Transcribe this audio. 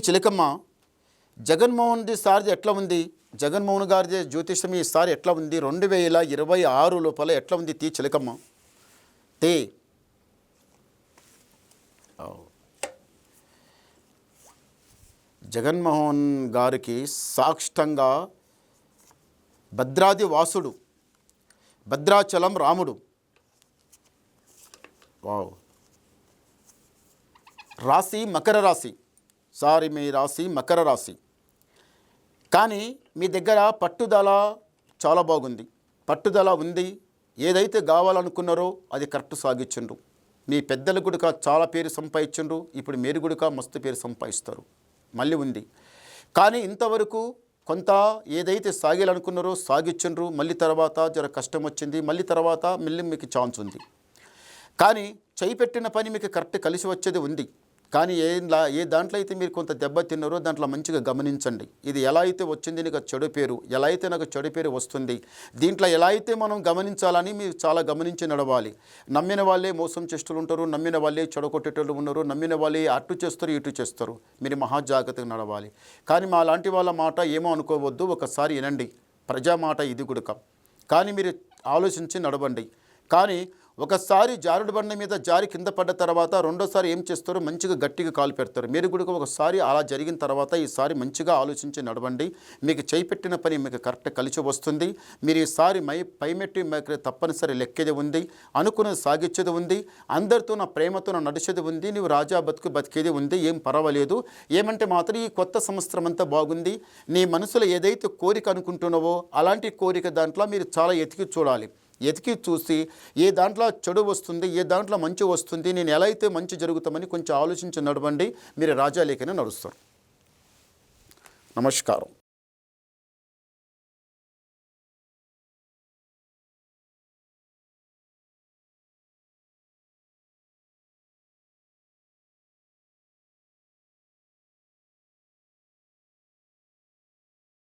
చిలకమ్మ, జగన్మోహన్ రెడ్డి సార్ది ఎట్లా ఉంది? జగన్మోహన్ గారి జ్యోతిషం ఈసారి ఎట్లా ఉంది? 2026 లోపల ఎట్లా ఉంది చిలకమ్మ? జగన్మోహన్ గారికి సాక్షాత్తంగా భద్రాది వాసుడు, భద్రాచలం రాముడు. వావ్. రాశి మకర రాశి. మీ రాశి మకర రాశి. కానీ మీ దగ్గర పట్టుదల చాలా బాగుంది, పట్టుదల ఉంది. ఏదైతే కావాలనుకున్నారో అది కరెక్ట్ సాగించుండ్రు. మీ పెద్దల గుడిక చాలా పేరు సంపాదించుండ్రు. ఇప్పుడు మీరు గుడిక మస్తు పేరు సంపాదిస్తారు, మళ్ళీ ఉంది. కానీ ఇంతవరకు కొంత ఏదైతే సాగాలనుకున్నారో సాగించుండ్రు. మళ్ళీ తర్వాత జర కష్టం వచ్చింది, మళ్ళీ తర్వాత మళ్ళీ మీకు ఛాన్స్ ఉంది. కానీ చేయి పెట్టిన పని మీకు కరెక్ట్ కలిసి వచ్చేది ఉంది. కానీ ఏ దాంట్లో అయితే మీరు కొంత దెబ్బ తిన్నారో దాంట్లో మంచిగా గమనించండి. ఇది ఎలా అయితే వచ్చింది నాకు చెడు పేరు, ఎలా అయితే నాకు చెడు పేరు వస్తుంది, దీంట్లో ఎలా అయితే మనం గమనించాలని మీరు చాలా గమనించి నడవాలి. నమ్మిన వాళ్ళే మోసం చేస్తూ ఉంటారు, నమ్మిన వాళ్ళే చెడగొట్టేటోళ్ళు ఉన్నారు, నమ్మిన వాళ్ళే అటు చేస్తారు ఇటు చేస్తారు. మీరు మహాజాగ్రత్తగా నడవాలి. కానీ మా లాంటి వాళ్ళ మాట ఏమో అనుకోవద్దు, ఒకసారి వినండి. ప్రజా మాట ఇది గుడక. కానీ మీరు ఆలోచించి నడవండి. కానీ ఒకసారి జారుడు బండ మీద జారి కింద పడ్డ తర్వాత రెండోసారి ఏం చేస్తారో మంచిగా గట్టిగా కాలు పెడతారు. మీరు కూడా ఒకసారి అలా జరిగిన తర్వాత ఈసారి మంచిగా ఆలోచించి నడవండి. మీకు చేయి పెట్టిన పని మీకు కరెక్ట్ కలిసి వస్తుంది. మీరు ఈసారి పైమెట్టి మీకు తప్పనిసరి లెక్కేది ఉంది, అనుకున్నది సాగించేది ఉంది, అందరితో నా ప్రేమతో నా నడిచేది ఉంది, నీవు రాజా బతికేది ఉంది. ఏం పర్వాలేదు. ఏమంటే మాత్రం ఈ కొత్త సంవత్సరం అంతా బాగుంది. నీ మనసులో ఏదైతే కోరిక అనుకుంటున్నావో అలాంటి కోరిక దాంట్లో మీరు చాలా ఎతికి చూడాలి. ఎతికి చూసి ఏ దాంట్లో చెడు వస్తుంది, ఏ దాంట్లో మంచి వస్తుంది, నేను ఎలా అయితే మంచి జరుగుతామని కొంచెం ఆలోచించి నడవండి. మీరు రాజాలేకనే నడుస్తారు. నమస్కారం.